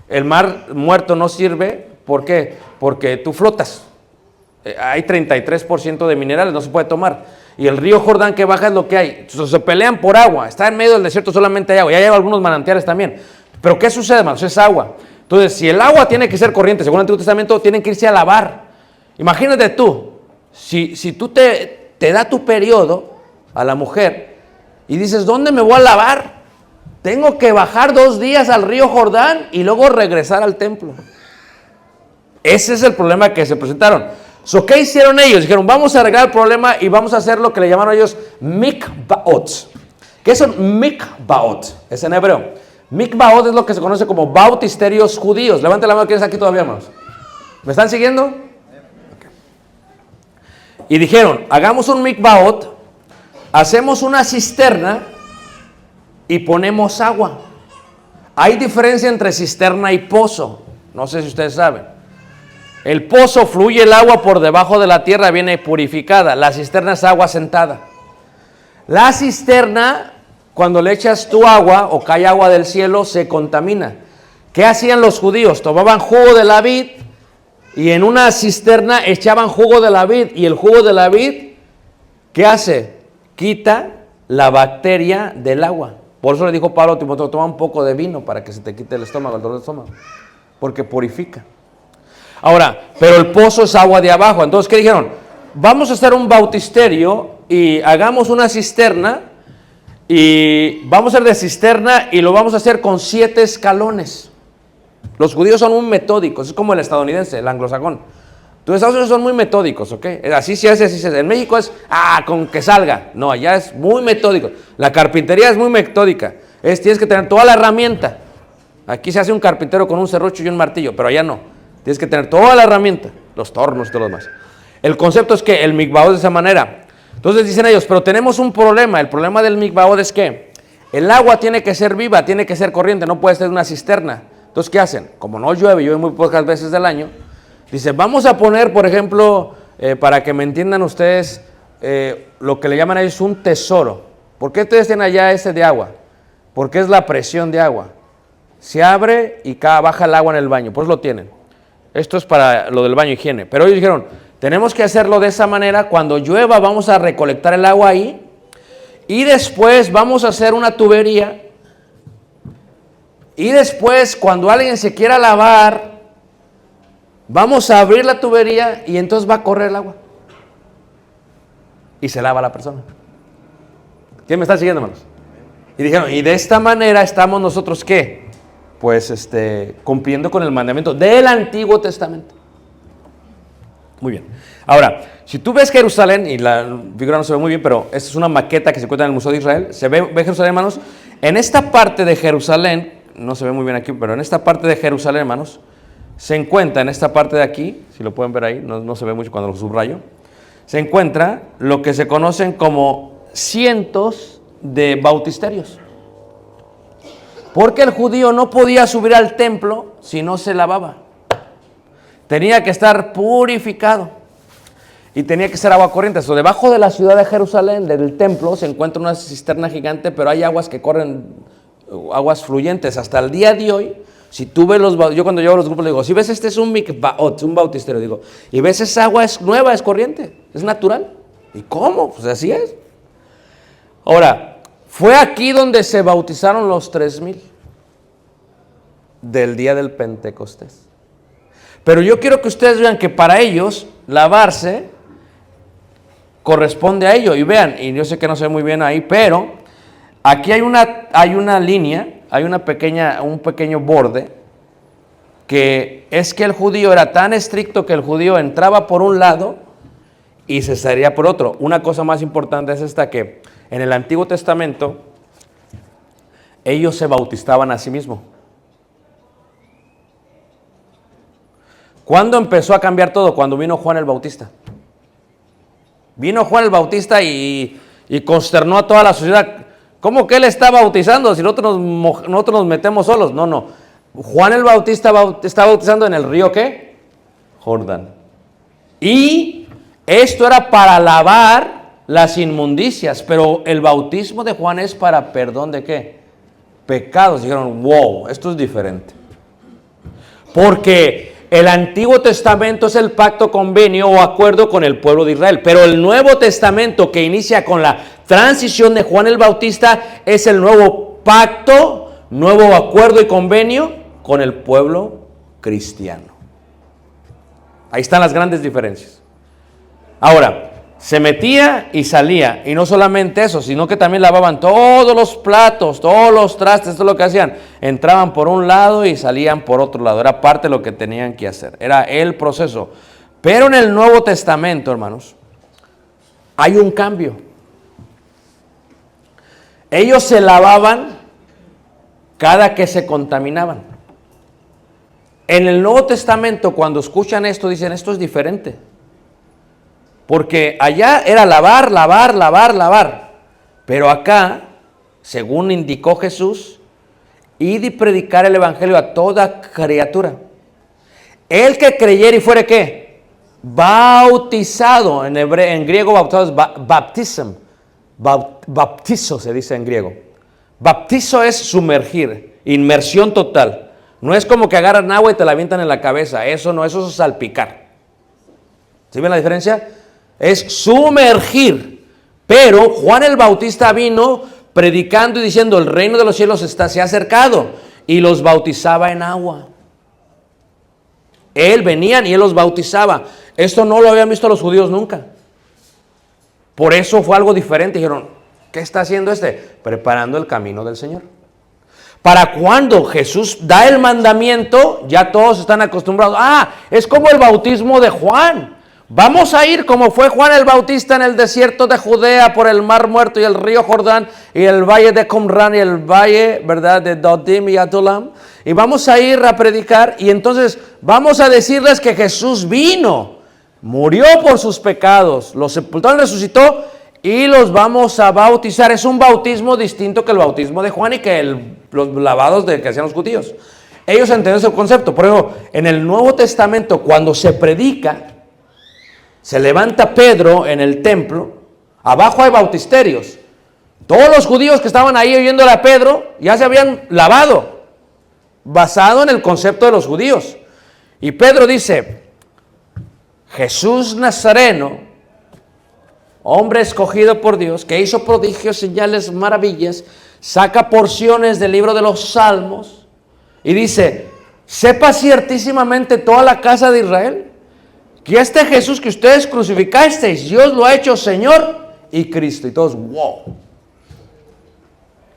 El mar muerto no sirve. ¿Por qué? Porque tú flotas. Hay 33% de minerales, no se puede tomar. Y el río Jordán que baja es lo que hay. Entonces, se pelean por agua. Está en medio del desierto, solamente hay agua. Y hay algunos manantiales también. Pero ¿qué sucede, hermanos? Es agua. Entonces, si el agua tiene que ser corriente, según el Antiguo Testamento, tienen que irse a lavar. Imagínate tú, si tú te da tu periodo a la mujer y dices, ¿dónde me voy a lavar? Tengo que bajar 2 días al río Jordán y luego regresar al templo. Ese es el problema que se presentaron. ¿Qué hicieron ellos? Dijeron, vamos a arreglar el problema y vamos a hacer lo que le llamaron ellos mikvaot. ¿Qué son mikvaot? Es en hebreo. Mikvaot es lo que se conoce como bautisterios judíos. Levante la mano, ¿quién está aquí todavía, hermanos? ¿Me están siguiendo? Okay. Y dijeron, hagamos un mikvaot, hacemos una cisterna y ponemos agua. Hay diferencia entre cisterna y pozo. No sé si ustedes saben. El pozo fluye el agua por debajo de la tierra, viene purificada. La cisterna es agua sentada. La cisterna, cuando le echas tu agua o cae agua del cielo, se contamina. ¿Qué hacían los judíos? Tomaban jugo de la vid y en una cisterna echaban jugo de la vid. Y el jugo de la vid, ¿qué hace? Quita la bacteria del agua. Por eso le dijo Pablo a Timoteo, toma un poco de vino para que se te quite el estómago, el dolor del estómago. Porque purifica. Ahora, pero el pozo es agua de abajo. Entonces, ¿qué dijeron? Vamos a hacer un bautisterio y hagamos una cisterna. Y vamos a hacer de cisterna y lo vamos a hacer con 7 escalones. Los judíos son muy metódicos, es como el estadounidense, el anglosajón. Los Estados Unidos son muy metódicos, ¿ok? Así se hace, así se hace. En México es, con que salga. No, allá es muy metódico. La carpintería es muy metódica. Tienes que tener toda la herramienta. Aquí se hace un carpintero con un serrucho y un martillo, pero allá no. Tienes que tener toda la herramienta, los tornos y todo lo demás. El concepto es que el mikvaot es de esa manera. Entonces dicen ellos, pero tenemos un problema. El problema del mikvaot es que el agua tiene que ser viva, tiene que ser corriente, no puede ser una cisterna. Entonces, ¿qué hacen? Como no llueve muy pocas veces del año, dicen, vamos a poner, por ejemplo, para que me entiendan ustedes, lo que le llaman a ellos un tesoro. ¿Por qué ustedes tienen allá ese de agua? Porque es la presión de agua. Se abre y baja el agua en el baño, por eso lo tienen. Esto es para lo del baño higiene. Pero ellos dijeron, tenemos que hacerlo de esa manera. Cuando llueva vamos a recolectar el agua ahí. Y después vamos a hacer una tubería. Y después cuando alguien se quiera lavar, vamos a abrir la tubería y entonces va a correr el agua. Y se lava la persona. ¿Quién me está siguiendo, hermanos? Y dijeron, y de esta manera estamos nosotros, ¿qué? Pues cumpliendo con el mandamiento del Antiguo Testamento. Muy bien. Ahora, si tú ves Jerusalén, y la figura no se ve muy bien, pero esta es una maqueta que se encuentra en el Museo de Israel. ¿Se ve Jerusalén, hermanos? En esta parte de Jerusalén, no se ve muy bien aquí, pero en esta parte de Jerusalén, hermanos, se encuentra en esta parte de aquí, si lo pueden ver ahí, no se ve mucho cuando lo subrayo, se encuentra lo que se conocen como cientos de bautisterios. Porque el judío no podía subir al templo si no se lavaba. Tenía que estar purificado. Y tenía que ser agua corriente. So, debajo de la ciudad de Jerusalén, del templo, se encuentra una cisterna gigante, pero hay aguas que corren, aguas fluyentes. Hasta el día de hoy, si tú ves yo cuando llevo a los grupos le digo, si ves este es un mikvaot, un bautisterio, digo, y ves esa agua es nueva, es corriente, es natural. ¿Y cómo? Pues así es. Ahora, fue aquí donde se bautizaron los 3,000 del día del Pentecostés. Pero yo quiero que ustedes vean que para ellos lavarse corresponde a ello. Y vean, y yo sé que no se ve muy bien ahí, pero aquí hay una línea, hay un pequeño borde, que es que el judío era tan estricto que el judío entraba por un lado y se salía por otro. Una cosa más importante es esta, que en el Antiguo Testamento ellos se bautizaban a sí mismos. ¿Cuándo empezó a cambiar todo? Cuando vino Juan el Bautista. Vino Juan el Bautista y consternó a toda la sociedad. ¿Cómo que él está bautizando si nosotros nos metemos solos? No. Juan el Bautista está bautizando en el río, ¿qué? Jordán. Y esto era para lavar las inmundicias, pero el bautismo de Juan es para perdón de ¿qué? Pecados. Dijeron, wow, esto es diferente. Porque el Antiguo Testamento es el pacto, convenio o acuerdo con el pueblo de Israel. Pero el Nuevo Testamento, que inicia con la transición de Juan el Bautista, es el nuevo pacto, nuevo acuerdo y convenio con el pueblo cristiano. Ahí están las grandes diferencias. Ahora, se metía y salía, y no solamente eso, sino que también lavaban todos los platos, todos los trastes, esto es lo que hacían. Entraban por un lado y salían por otro lado, era parte de lo que tenían que hacer, era el proceso. Pero en el Nuevo Testamento, hermanos, hay un cambio. Ellos se lavaban cada que se contaminaban. En el Nuevo Testamento, cuando escuchan esto, dicen, esto es diferente. Porque allá era lavar. Pero acá, según indicó Jesús, id y predicar el evangelio a toda criatura. El que creyere y fuere ¿qué? Bautizado. En griego bautizado es baptism. Baptizo se dice en griego. Baptizo es sumergir, inmersión total. No es como que agarran agua y te la avientan en la cabeza. Eso no, eso es salpicar. ¿Sí ven la diferencia? Es sumergir. Pero Juan el Bautista vino predicando y diciendo, el reino de los cielos se ha acercado, y los bautizaba en agua. Él venían y él los bautizaba. Esto no lo habían visto los judíos nunca. Por eso fue algo diferente. Dijeron, ¿qué está haciendo preparando el camino del Señor? Para cuando Jesús da el mandamiento, ya todos están acostumbrados. Es como el bautismo de Juan. Vamos a ir como fue Juan el Bautista en el desierto de Judea, por el mar muerto y el río Jordán y el valle de Qumran y el valle, ¿verdad?, de Dodim y Adulam. Y vamos a ir a predicar, y entonces vamos a decirles que Jesús vino, murió por sus pecados, los sepultó y resucitó, y los vamos a bautizar. Es un bautismo distinto que el bautismo de Juan y que los lavados que hacían los judíos. Ellos entendieron ese concepto. Por ejemplo, en el Nuevo Testamento, cuando se predica, se levanta Pedro en el templo, abajo hay bautisterios. Todos los judíos que estaban ahí oyéndole a Pedro ya se habían lavado, basado en el concepto de los judíos. Y Pedro dice, Jesús Nazareno, hombre escogido por Dios, que hizo prodigios, señales, maravillas, saca porciones del libro de los Salmos y dice, sepa ciertísimamente toda la casa de Israel, que este Jesús que ustedes crucificasteis, Dios lo ha hecho Señor y Cristo. Y todos, wow.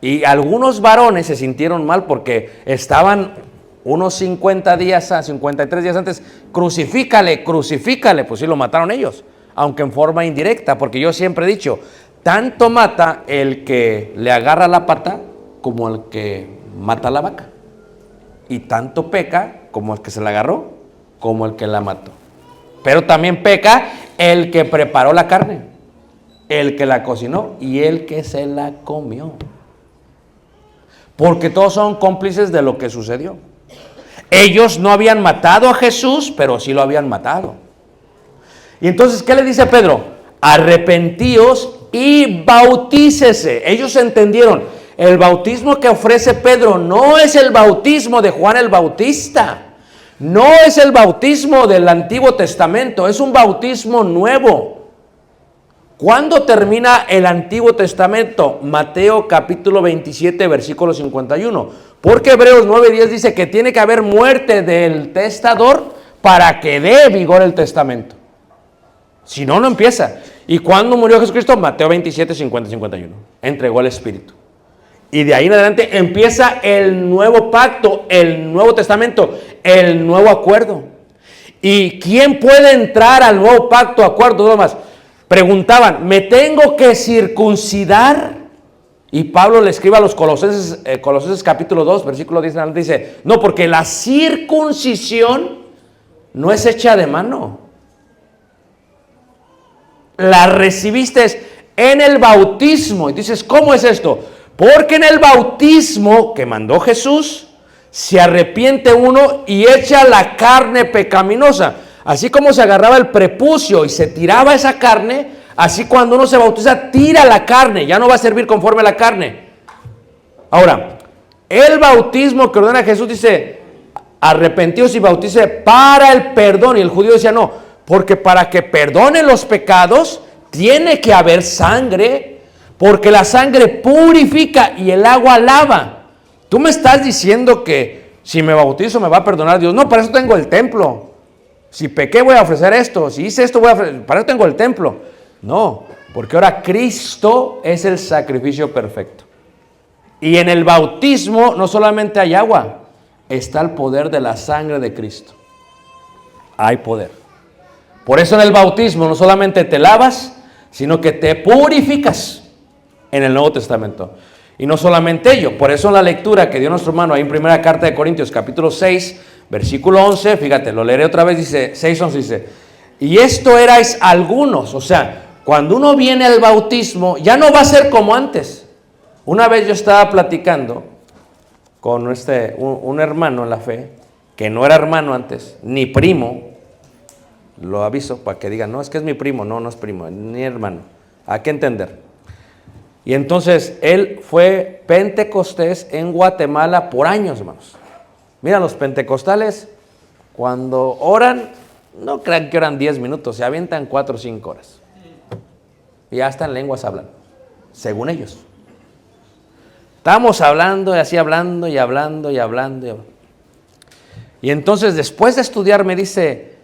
Y algunos varones se sintieron mal porque estaban unos 53 días antes, crucifícale, crucifícale. Pues sí, lo mataron ellos, aunque en forma indirecta, porque yo siempre he dicho, tanto mata el que le agarra la pata como el que mata la vaca. Y tanto peca como el que se la agarró, como el que la mató. Pero también peca el que preparó la carne, el que la cocinó y el que se la comió. Porque todos son cómplices de lo que sucedió. Ellos no habían matado a Jesús, pero sí lo habían matado. Y entonces, ¿qué le dice Pedro? Arrepentíos y bautícese. Ellos entendieron, el bautismo que ofrece Pedro no es el bautismo de Juan el Bautista. No es el bautismo del Antiguo Testamento, es un bautismo nuevo. ¿Cuándo termina el Antiguo Testamento? Mateo capítulo 27, versículo 51. Porque Hebreos 9:10 dice que tiene que haber muerte del testador para que dé vigor el testamento. Si no, no empieza. ¿Y cuándo murió Jesucristo? Mateo 27, 50, 51. Entregó el Espíritu. Y de ahí en adelante empieza el nuevo pacto, el nuevo testamento, el nuevo acuerdo. ¿Y quién puede entrar al nuevo pacto, acuerdo, nada más? Preguntaban, ¿me tengo que circuncidar? Y Pablo le escribe a los Colosenses capítulo 2, versículo 10, dice, no, porque la circuncisión no es hecha de mano. La recibiste en el bautismo. Y dices, ¿cómo es esto? Porque en el bautismo que mandó Jesús, se arrepiente uno y echa la carne pecaminosa. Así como se agarraba el prepucio y se tiraba esa carne, así cuando uno se bautiza, tira la carne, ya no va a servir conforme a la carne. Ahora, el bautismo que ordena Jesús dice, arrepentíos y bautícese para el perdón. Y el judío decía, no, porque para que perdonen los pecados, tiene que haber sangre, porque la sangre purifica y el agua lava. Tú me estás diciendo que si me bautizo me va a perdonar Dios. No, para eso tengo el templo. Si pequé voy a ofrecer esto, si hice esto voy a ofrecer, para eso tengo el templo. No, porque ahora Cristo es el sacrificio perfecto. Y en el bautismo no solamente hay agua, está el poder de la sangre de Cristo. Hay poder. Por eso en el bautismo no solamente te lavas, sino que te purificas en el Nuevo Testamento. Y no solamente ello, por eso en la lectura que dio nuestro hermano ahí en primera carta de Corintios capítulo 6, versículo 11, fíjate, lo leeré otra vez, dice 6:11, dice, y esto erais algunos, o sea, cuando uno viene al bautismo, ya no va a ser como antes. Una vez yo estaba platicando con un hermano en la fe, que no era hermano antes, ni primo, lo aviso para que digan, no, es que es mi primo, no, no es primo, ni hermano, hay que entender. Y entonces él fue pentecostés en Guatemala por años, hermanos. Mira, los pentecostales, cuando oran, no crean que oran 10 minutos, se avientan 4 o 5 horas. Y hasta en lenguas hablan, según ellos. Estábamos hablando y así hablando y hablando y hablando y hablando. Y entonces después de estudiar me dice,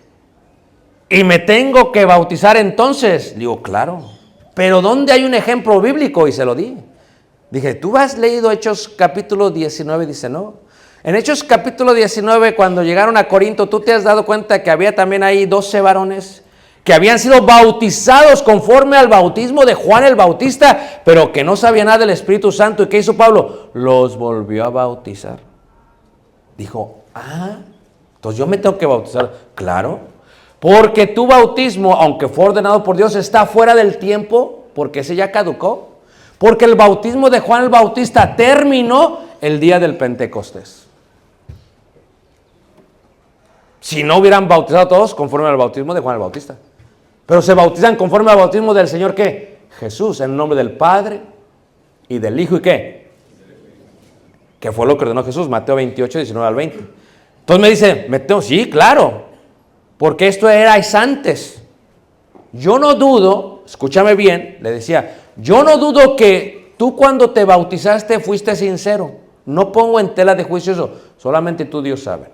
¿y me tengo que bautizar entonces? Digo, claro. Pero ¿dónde hay un ejemplo bíblico? Y se lo di. Dije, ¿tú has leído Hechos capítulo 19? Dice, no. En Hechos capítulo 19, cuando llegaron a Corinto, ¿tú te has dado cuenta que había también ahí 12 varones que habían sido bautizados conforme al bautismo de Juan el Bautista, pero que no sabían nada del Espíritu Santo? ¿Y qué hizo Pablo? Los volvió a bautizar. Dijo, entonces yo me tengo que bautizar. Claro. Porque tu bautismo, aunque fue ordenado por Dios, está fuera del tiempo, porque ese ya caducó. Porque el bautismo de Juan el Bautista terminó el día del Pentecostés. Si no hubieran bautizado todos conforme al bautismo de Juan el Bautista. Pero se bautizan conforme al bautismo del Señor, ¿qué? Jesús, en el nombre del Padre y del Hijo, ¿y qué? Que fue lo que ordenó Jesús, Mateo 28, 19 al 20. Entonces me dice, sí, claro, porque esto era antes. Yo no dudo, escúchame bien, le decía, yo no dudo que tú cuando te bautizaste fuiste sincero. No pongo en tela de juicio eso, solamente tú, Dios, sabe.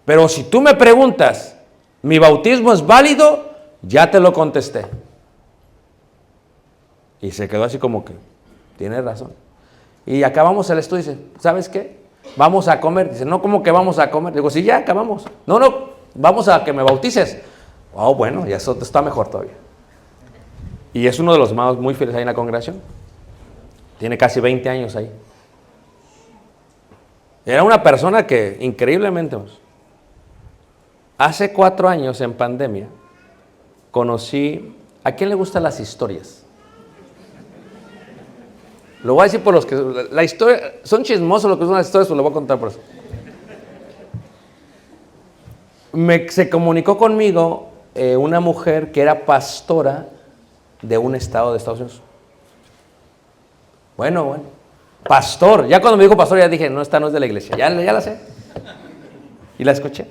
Pero si tú me preguntas, ¿mi bautismo es válido? Ya te lo contesté. Y se quedó así como que, tienes razón. Y acabamos el estudio y dice, ¿sabes qué? Vamos a comer. Dice, no, ¿cómo que vamos a comer? Digo, sí, ya acabamos. No, vamos a que me bautices. Oh, bueno, ya eso está mejor todavía. Y es uno de los hermanos muy fieles ahí en la congregación. Tiene casi 20 años ahí. Era una persona que, increíblemente, hace 4 años en pandemia, conocí, ¿a quién le gustan las historias? Lo voy a decir por los que, la historia, son chismosos los que son las historias, pues lo voy a contar por eso. Se comunicó conmigo una mujer que era pastora de un estado de Estados Unidos. Bueno, pastor, ya cuando me dijo pastor ya dije, no, esta no es de la iglesia, ya la sé. Y la escuché.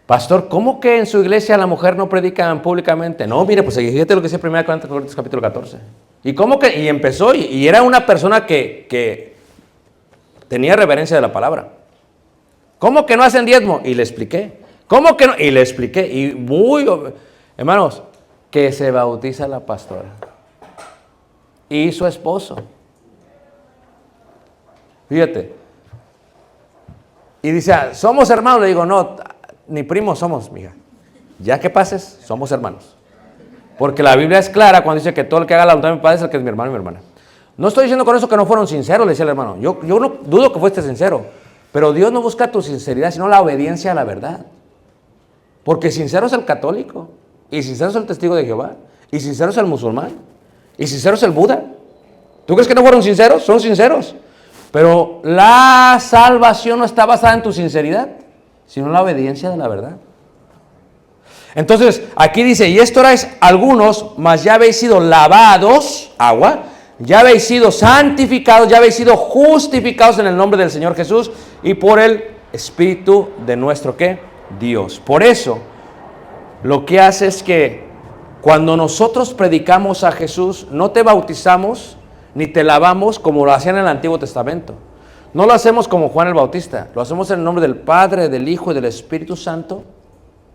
Pastor, ¿cómo que en su iglesia la mujer no predica públicamente? No, mire, pues fíjate lo que dice 1 Corintios capítulo 14. ¿Y cómo que? Y empezó, y era una persona que tenía reverencia de la palabra. ¿Cómo que no hacen diezmo? Y le expliqué. ¿Cómo que no? Y le expliqué. Y hermanos, que se bautiza la pastora. Y su esposo. Fíjate. Y dice, ¿somos hermanos? Le digo, no, ni primos somos, mija. Ya que pases, somos hermanos. Porque la Biblia es clara cuando dice que todo el que haga la voluntad de mi Padre es el que es mi hermano y mi hermana. No estoy diciendo con eso que no fueron sinceros, le decía el hermano. Yo no dudo que fuiste sincero. Pero Dios no busca tu sinceridad, sino la obediencia a la verdad. Porque sincero es el católico. Y sincero es el testigo de Jehová. Y sincero es el musulmán. Y sincero es el Buda. ¿Tú crees que no fueron sinceros? Son sinceros. Pero la salvación no está basada en tu sinceridad, sino en la obediencia de la verdad. Entonces, aquí dice, y esto erais algunos, mas ya habéis sido lavados, agua, ya habéis sido santificados, ya habéis sido justificados en el nombre del Señor Jesús y por el Espíritu de nuestro, ¿qué? Dios. Por eso, lo que hace es que cuando nosotros predicamos a Jesús, no te bautizamos ni te lavamos como lo hacían en el Antiguo Testamento. No lo hacemos como Juan el Bautista, lo hacemos en el nombre del Padre, del Hijo y del Espíritu Santo,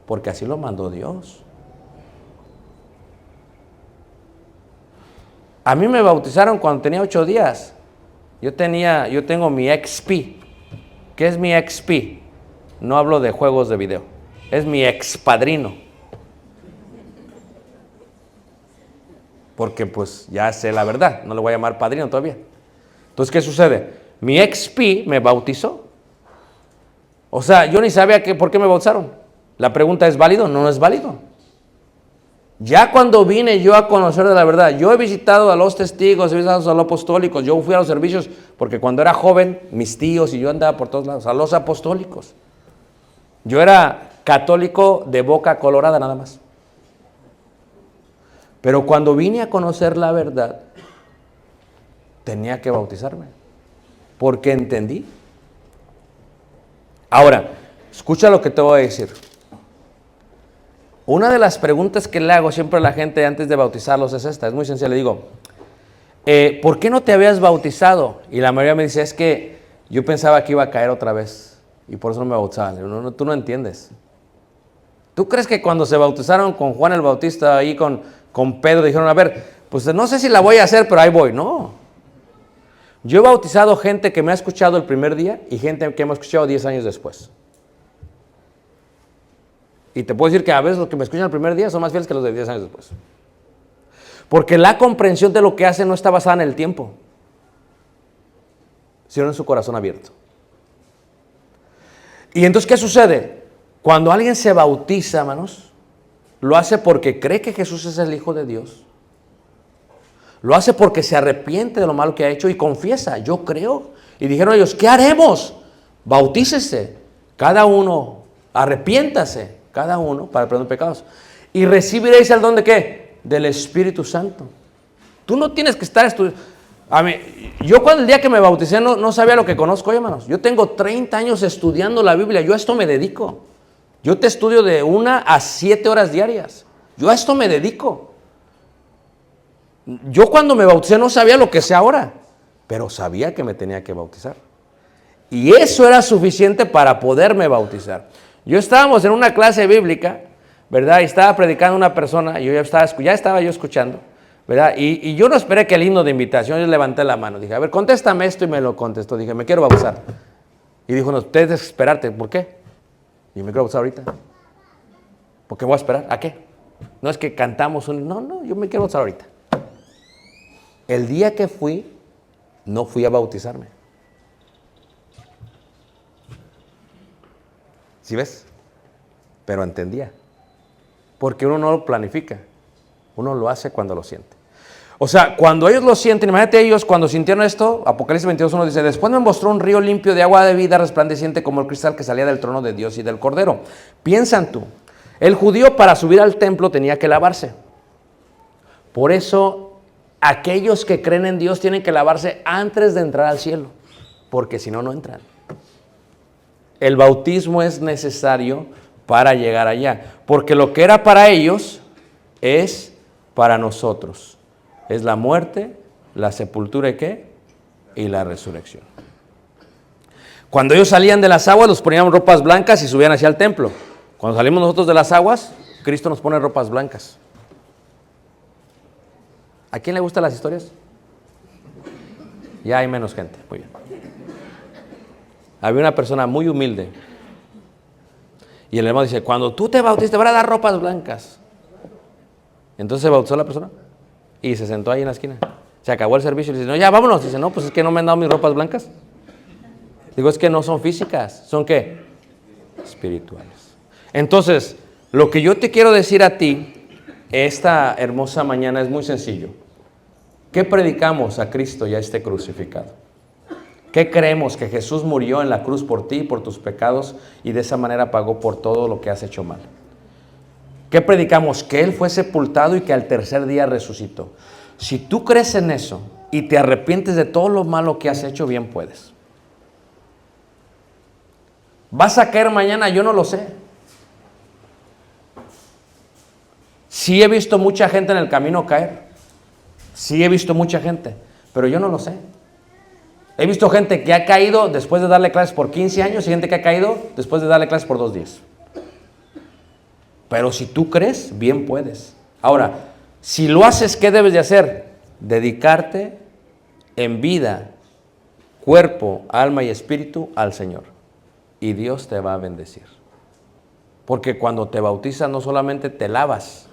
porque así lo mandó Dios. A mí me bautizaron cuando tenía 8 días. Yo tengo mi XP. ¿Qué es mi XP? No hablo de juegos de video. Es mi expadrino. Porque pues ya sé la verdad. No le voy a llamar padrino todavía. Entonces, ¿qué sucede? Mi XP me bautizó. O sea, yo ni sabía por qué me bautizaron. La pregunta, ¿es válido? No, no es válido. Ya cuando vine yo a conocer de la verdad, yo he visitado a los testigos, he visitado a los apostólicos, yo fui a los servicios, porque cuando era joven, mis tíos y yo andaba por todos lados, a los apostólicos. Yo era católico de boca colorada nada más. Pero cuando vine a conocer la verdad, tenía que bautizarme, porque entendí. Ahora, escucha lo que te voy a decir. Una de las preguntas que le hago siempre a la gente antes de bautizarlos es esta, es muy sencilla. Le digo, ¿por qué no te habías bautizado? Y la mayoría me dice, es que yo pensaba que iba a caer otra vez y por eso no me bautizaban. Le digo, no, tú no entiendes. ¿Tú crees que cuando se bautizaron con Juan el Bautista ahí con Pedro dijeron, a ver, pues no sé si la voy a hacer, pero ahí voy? No. Yo he bautizado gente que me ha escuchado el primer día y gente que me ha escuchado 10 años después. Y te puedo decir que a veces los que me escuchan el primer día son más fieles que los de 10 años después. Porque la comprensión de lo que hacen no está basada en el tiempo, sino en su corazón abierto. Y entonces, ¿qué sucede? Cuando alguien se bautiza, hermanos, lo hace porque cree que Jesús es el Hijo de Dios. Lo hace porque se arrepiente de lo malo que ha hecho y confiesa, yo creo. Y dijeron ellos, ¿qué haremos? Bautícese, cada uno, arrepiéntase. Cada uno para el perdón de pecados. Y recibiréis el don de ¿qué? Del Espíritu Santo. Tú no tienes que estar estudiando. Yo cuando el día que me bauticé no sabía lo que conozco hoy, hermanos. Yo tengo 30 años estudiando la Biblia, yo a esto me dedico. Yo te estudio de 1 a 7 horas diarias. Yo a esto me dedico. Yo cuando me bauticé no sabía lo que sé ahora, pero sabía que me tenía que bautizar. Y eso era suficiente para poderme bautizar. Estábamos en una clase bíblica, ¿verdad? Y estaba predicando una persona, y yo ya estaba yo escuchando, ¿verdad? Y yo no esperé que el himno de invitación, yo levanté la mano, dije, a ver, contéstame esto, y me lo contestó. Dije, me quiero bautizar. Y dijo, no, tienes que esperarte, ¿por qué? Y me quiero bautizar ahorita. ¿Por qué voy a esperar? ¿A qué? No es que cantamos no, yo me quiero bautizar ahorita. El día que fui, no fui a bautizarme. ¿Sí ves? Pero entendía. Porque uno no lo planifica. Uno lo hace cuando lo siente. O sea, cuando ellos lo sienten, imagínate ellos cuando sintieron esto, Apocalipsis 22:1 dice, después me mostró un río limpio de agua de vida resplandeciente como el cristal que salía del trono de Dios y del Cordero. Piensan tú, el judío para subir al templo tenía que lavarse. Por eso, aquellos que creen en Dios tienen que lavarse antes de entrar al cielo, porque si no, no entran. El bautismo es necesario para llegar allá, porque lo que era para ellos es para nosotros. Es la muerte, la sepultura y ¿qué? Y la resurrección. Cuando ellos salían de las aguas, los ponían ropas blancas y subían hacia el templo. Cuando salimos nosotros de las aguas, Cristo nos pone ropas blancas. ¿A quién le gustan las historias? Ya hay menos gente. Muy bien. Había una persona muy humilde. Y el hermano dice, cuando tú te bautices te van a dar ropas blancas. Entonces se bautizó la persona y se sentó ahí en la esquina. Se acabó el servicio y le dice, no, ya vámonos. Dice, no, pues es que no me han dado mis ropas blancas. Digo, es que no son físicas. ¿Son qué? Espirituales. Entonces, lo que yo te quiero decir a ti esta hermosa mañana es muy sencillo. ¿Qué predicamos a Cristo ya esté crucificado? ¿Qué creemos? Que Jesús murió en la cruz por ti y por tus pecados y de esa manera pagó por todo lo que has hecho mal. ¿Qué predicamos? Que Él fue sepultado y que al tercer día resucitó. Si tú crees en eso y te arrepientes de todo lo malo que has hecho, bien puedes. ¿Vas a caer mañana? Yo no lo sé. Sí he visto mucha gente en el camino caer. Sí he visto mucha gente, pero yo no lo sé. He visto gente que ha caído después de darle clases por 15 años y gente que ha caído después de darle clases por 2 días. Pero si tú crees, bien puedes. Ahora, si lo haces, ¿qué debes de hacer? Dedicarte en vida, cuerpo, alma y espíritu al Señor. Y Dios te va a bendecir. Porque cuando te bautizas no solamente te lavas,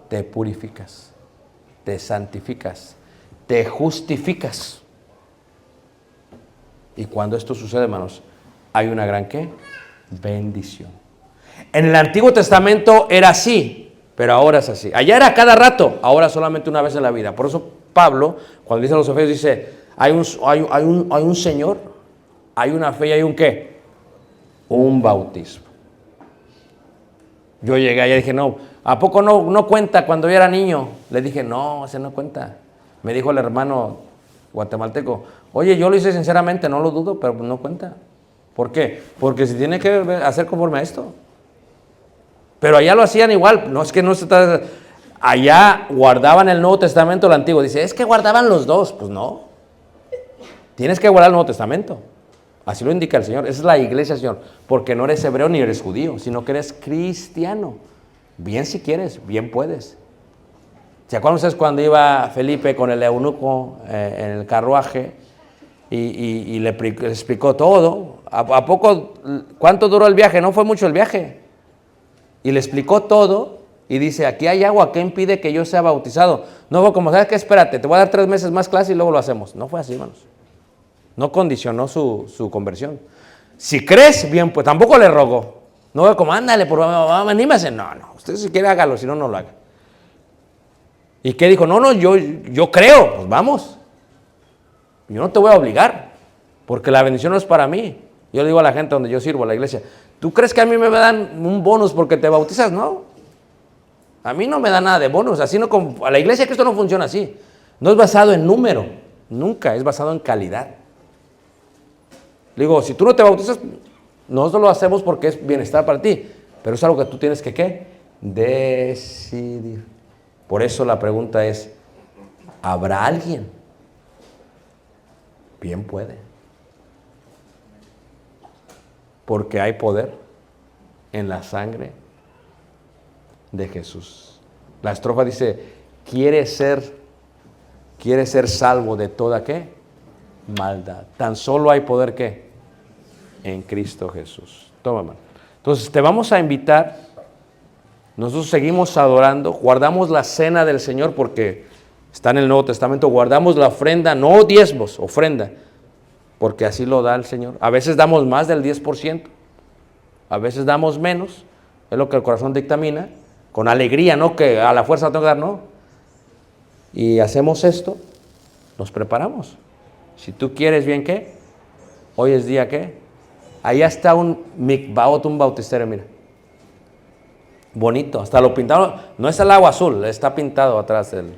te purificas, te santificas, te justificas. Y cuando esto sucede, hermanos, hay una gran ¿qué? Bendición. En el Antiguo Testamento era así, pero ahora es así. Allá era cada rato, ahora solamente una vez en la vida. Por eso Pablo, cuando dice a los Efesios, dice, hay un Señor, hay una fe y hay un ¿qué? Un bautismo. Yo llegué allá y dije, no, ¿a poco no cuenta cuando yo era niño? Le dije, no, ese no cuenta. Me dijo el hermano guatemalteco, oye, yo lo hice sinceramente, no lo dudo, pero no cuenta. ¿Por qué? Porque se tiene que hacer conforme a esto. Pero allá lo hacían igual, no es que no se trata, allá guardaban el Nuevo Testamento, el Antiguo. Dice, es que guardaban los dos. Pues no, tienes que guardar el Nuevo Testamento. Así lo indica el Señor, esa es la iglesia, Señor, porque no eres hebreo ni eres judío, sino que eres cristiano. Bien si quieres, bien puedes. ¿Se acuerdan ustedes cuando iba Felipe con el eunuco en el carruaje y le explicó todo? ¿A poco? ¿Cuánto duró el viaje? No fue mucho el viaje. Y le explicó todo y dice, aquí hay agua, ¿qué impide que yo sea bautizado? No fue como, ¿sabes qué? Espérate, te voy a dar 3 meses más clase y luego lo hacemos. No fue así, hermanos. No condicionó su conversión. Si crees, bien, pues tampoco le rogó. No fue como, ándale, por favor, anímese. No, usted si quiere hágalo, si no, no lo haga. ¿Y qué dijo? No, yo creo, pues vamos. Yo no te voy a obligar, porque la bendición no es para mí. Yo le digo a la gente donde yo sirvo, a la iglesia, ¿tú crees que a mí me dan un bonus porque te bautizas? No. A mí no me da nada de bonus, así no, a la iglesia de Cristo no funciona así. No es basado en número, nunca, es basado en calidad. Le digo, si tú no te bautizas, nosotros lo hacemos porque es bienestar para ti, pero es algo que tú tienes que, ¿qué? Decidir. Por eso la pregunta es, ¿habrá alguien? Bien puede. Porque hay poder en la sangre de Jesús. La estrofa dice, quiere ser salvo de toda, ¿qué? Maldad. Tan solo hay poder, ¿qué? En Cristo Jesús. Toma, mano. Entonces te vamos a invitar. Nosotros seguimos adorando, guardamos la cena del Señor porque está en el Nuevo Testamento, guardamos la ofrenda, no diezmos, ofrenda, porque así lo da el Señor. A veces damos más del 10%, a veces damos menos, es lo que el corazón dictamina, con alegría, no que a la fuerza tengo que dar, no. Y hacemos esto, nos preparamos. Si tú quieres bien, ¿qué? Hoy es día, ¿qué? Allá está un mikvaot, un bautisterio, mira. Bonito, hasta lo pintaron, no es el agua azul, está pintado atrás del.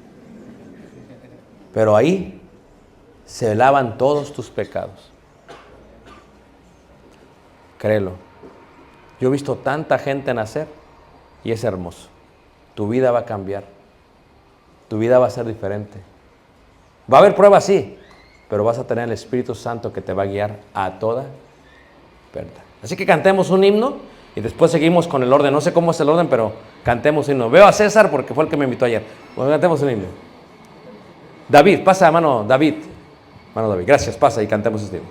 Pero ahí se lavan todos tus pecados. Créelo. Yo he visto tanta gente nacer y es hermoso. Tu vida va a cambiar. Tu vida va a ser diferente. Va a haber pruebas, sí, pero vas a tener el Espíritu Santo que te va a guiar a toda verdad. Así que cantemos un himno. Y después seguimos con el orden. No sé cómo es el orden, pero cantemos un himno. Veo a César porque fue el que me invitó ayer. Bueno, cantemos un himno. David, pasa, hermano David. Hermano David, gracias, pasa y cantemos este himno.